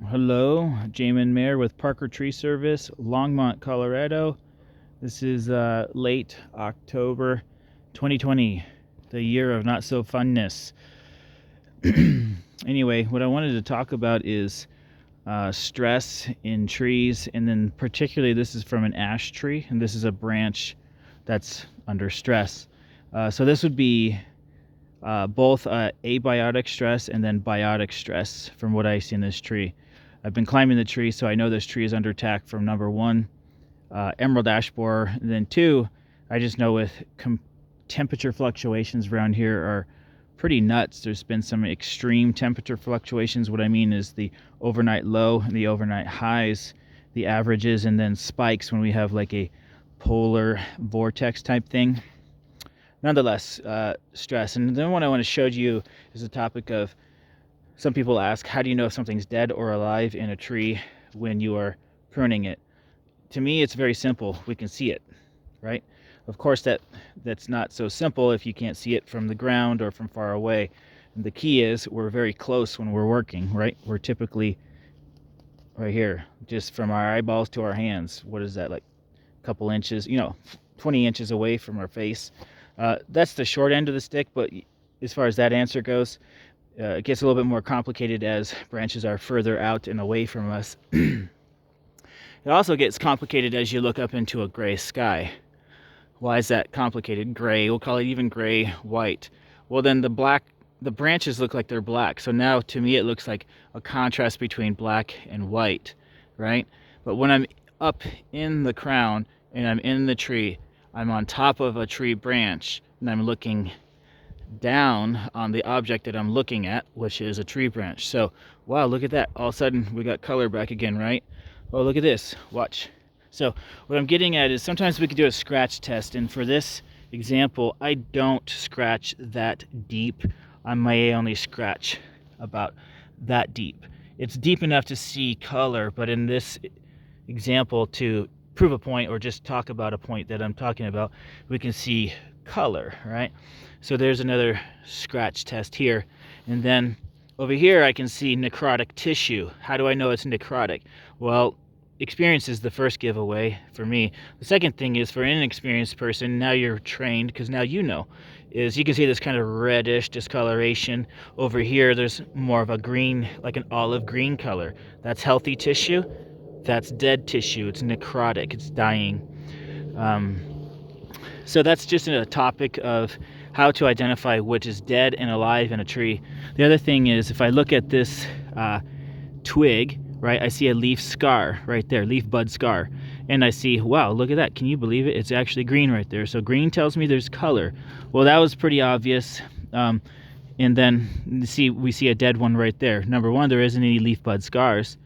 Hello, Jamin Mayer with Parker Tree Service, Longmont, Colorado. This is late October 2020, the year of not so funness. Anyway, what I wanted to talk about is stress in trees, and then particularly this is from an ash tree, and this is a branch that's under stress. So this would be both abiotic stress and then biotic stress from what I see in this tree. I've been climbing the tree, so I know this tree is under attack from number one, emerald ash borer, and then two, I just know with temperature fluctuations around here are pretty nuts. There's been some extreme temperature fluctuations. What I mean is the overnight low and the overnight highs, the averages, and then spikes when we have like a polar vortex type thing. Nonetheless, stress. And then what I want to show you is the topic of, some people ask, how do you know if something's dead or alive in a tree when you are pruning it? To me, it's very simple. We can see it, right? Of course, that's not so simple if you can't see it from the ground or from far away. And the key is we're very close when we're working, right? We're typically right here, just from our eyeballs to our hands. What is that, like a couple inches, 20 inches away from our face? That's the short end of the stick, but as far as that answer goes, it gets a little bit more complicated as branches are further out and away from us. It also gets complicated as you look up into a gray sky. Why is that complicated? Gray, we'll call it even gray, white. Well, then the branches look like they're black. So now to me it looks like a contrast between black and white, right? But when I'm up in the crown and I'm in the tree, I'm on top of a tree branch and I'm looking down on the object that I'm looking at, which is a tree branch. So, wow, look at that. All of a sudden we got color back again, right? Oh, look at this. Watch. So what I'm getting at is sometimes we can do a scratch test, and for this example, I don't scratch that deep. I may only scratch about that deep. It's deep enough to see color, but in this example, to prove a point or just talk about a point that I'm talking about, we can see color, right? So there's another scratch test here. And then over here I can see necrotic tissue. How do I know it's necrotic? Well, experience is the first giveaway for me. The second thing is, for an inexperienced person, now you're trained because now you know, is you can see this kind of reddish discoloration. Over here there's more of a green, like an olive green color. That's healthy tissue. That's dead tissue. It's necrotic. It's dying. So that's just a topic of how to identify which is dead and alive in a tree. The other thing is, if I look at this twig, right, I see a leaf scar right there, leaf bud scar. And I see, wow, look at that. Can you believe it? It's actually green right there. So green tells me there's color. Well, that was pretty obvious. And then we see a dead one right there. Number one, there isn't any leaf bud scars.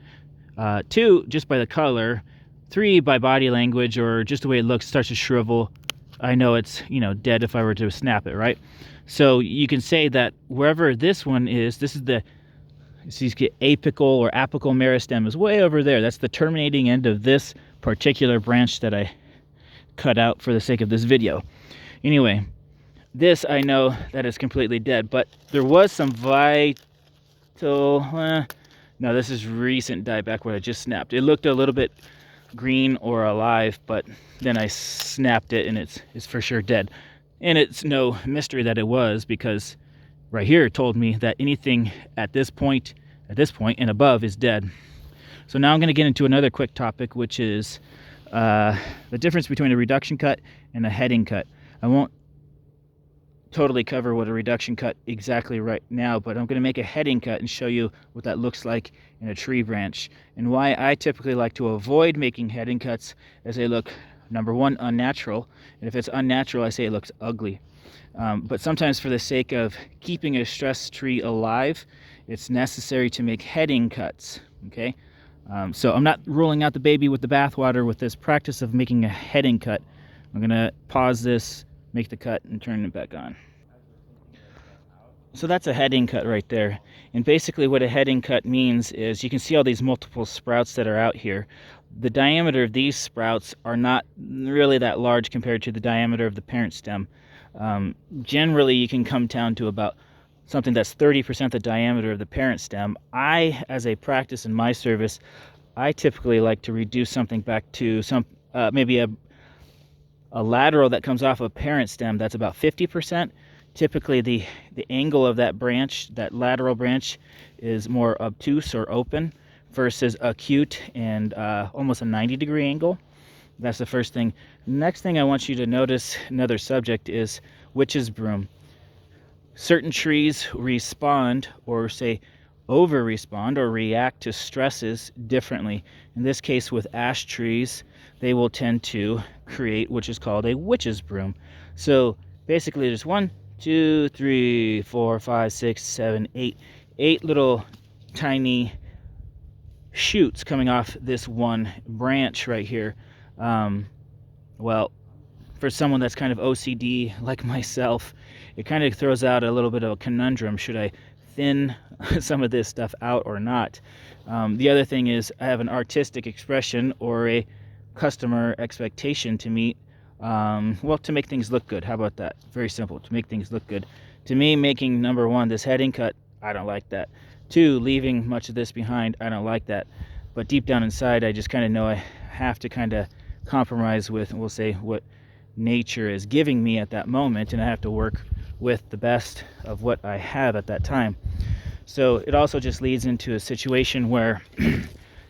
Two, just by the color. Three, by body language or just the way it looks, starts to shrivel. I know it's, dead if I were to snap it, right? So you can say that wherever this one is, this is the apical or apical meristem is way over there. That's the terminating end of this particular branch that I cut out for the sake of this video. Anyway, this I know that is completely dead, but there was some vital, no, this is recent dieback where I just snapped. It looked a little bit green or alive, but then I snapped it and it's for sure dead. And it's no mystery that it was, because right here it told me that anything at this point and above is dead. So now I'm going to get into another quick topic, which is the difference between a reduction cut and a heading cut. I won't totally cover what a reduction cut exactly right now, but I'm going to make a heading cut and show you what that looks like in a tree branch, and why I typically like to avoid making heading cuts, as they look, number one, unnatural, and if it's unnatural, I say it looks ugly. But sometimes for the sake of keeping a stress tree alive, it's necessary to make heading cuts, okay? So I'm not ruling out the baby with the bathwater with this practice of making a heading cut. I'm going to pause this, make the cut, and turn it back on. So that's a heading cut right there. And basically what a heading cut means is, you can see all these multiple sprouts that are out here. The diameter of these sprouts are not really that large compared to the diameter of the parent stem. Generally you can come down to about something that's 30% the diameter of the parent stem, as a practice in my service, I typically like to reduce something back to maybe a lateral that comes off a parent stem that's about 50%. Typically the angle of that branch, that lateral branch, is more obtuse or open versus acute and almost a 90-degree angle. That's the first thing. Next thing I want you to notice, another subject, is witch's broom. Certain trees respond, or say over respond or react to stresses differently. In this case, with ash trees, they will tend to create which is called a witch's broom. So basically there's 1, 2, 3, 4, 5, 6, 7, 8 little tiny shoots coming off this one branch right here. Well, for someone that's kind of OCD like myself, it kind of throws out a little bit of a conundrum. Should I thin some of this stuff out or not? The other thing is I have an artistic expression or a customer expectation to meet, well, to make things look good. How about that? Very simple, to make things look good. To me, making, number one, this heading cut, I don't like that. 2, leaving much of this behind, I don't like that. But deep down inside, I just kind of know I have to kind of compromise with, we'll say, what nature is giving me at that moment, and I have to work with the best of what I have at that time. So it also just leads into a situation where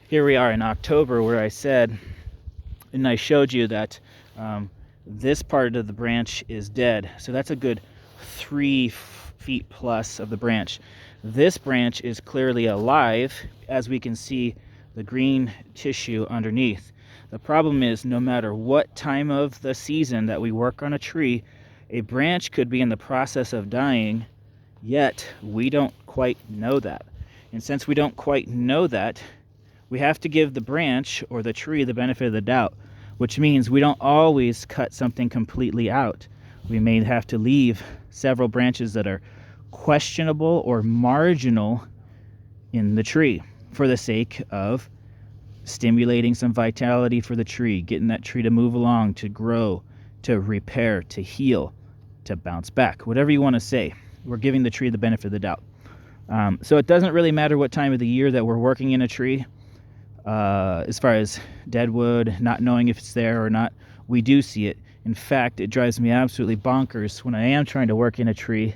here we are in October, where I said, and I showed you that this part of the branch is dead. So that's a good 3 feet plus of the branch. This branch is clearly alive, as we can see the green tissue underneath. The problem is, no matter what time of the season that we work on a tree, a branch could be in the process of dying, yet we don't quite know that. And since we don't quite know that, we have to give the branch or the tree the benefit of the doubt, which means we don't always cut something completely out. We may have to leave several branches that are questionable or marginal in the tree for the sake of stimulating some vitality for the tree, getting that tree to move along, to grow, to repair, to heal, to bounce back, whatever you want to say. We're giving the tree the benefit of the doubt. So it doesn't really matter what time of the year that we're working in a tree. As far as dead wood, not knowing if it's there or not, we do see it. In fact, it drives me absolutely bonkers when I am trying to work in a tree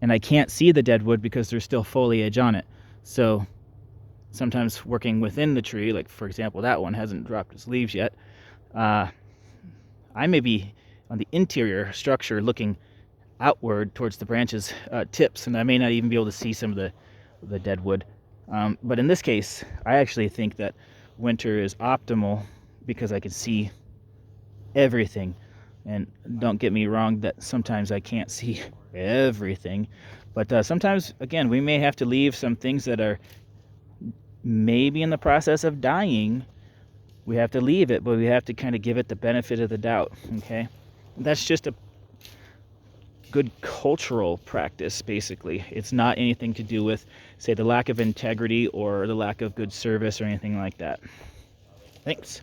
and I can't see the dead wood because there's still foliage on it. So sometimes working within the tree, like for example that one hasn't dropped its leaves yet, I may be on the interior structure looking outward towards the branches tips, and I may not even be able to see some of the dead wood. But in this case, I actually think that winter is optimal because I can see everything. And don't get me wrong, that sometimes I can't see everything, but sometimes, again, we may have to leave some things that are maybe in the process of dying. We have to leave it, but we have to kind of give it the benefit of the doubt. Okay, that's just a good cultural practice. Basically, it's not anything to do with, say, the lack of integrity or the lack of good service or anything like that. Thanks.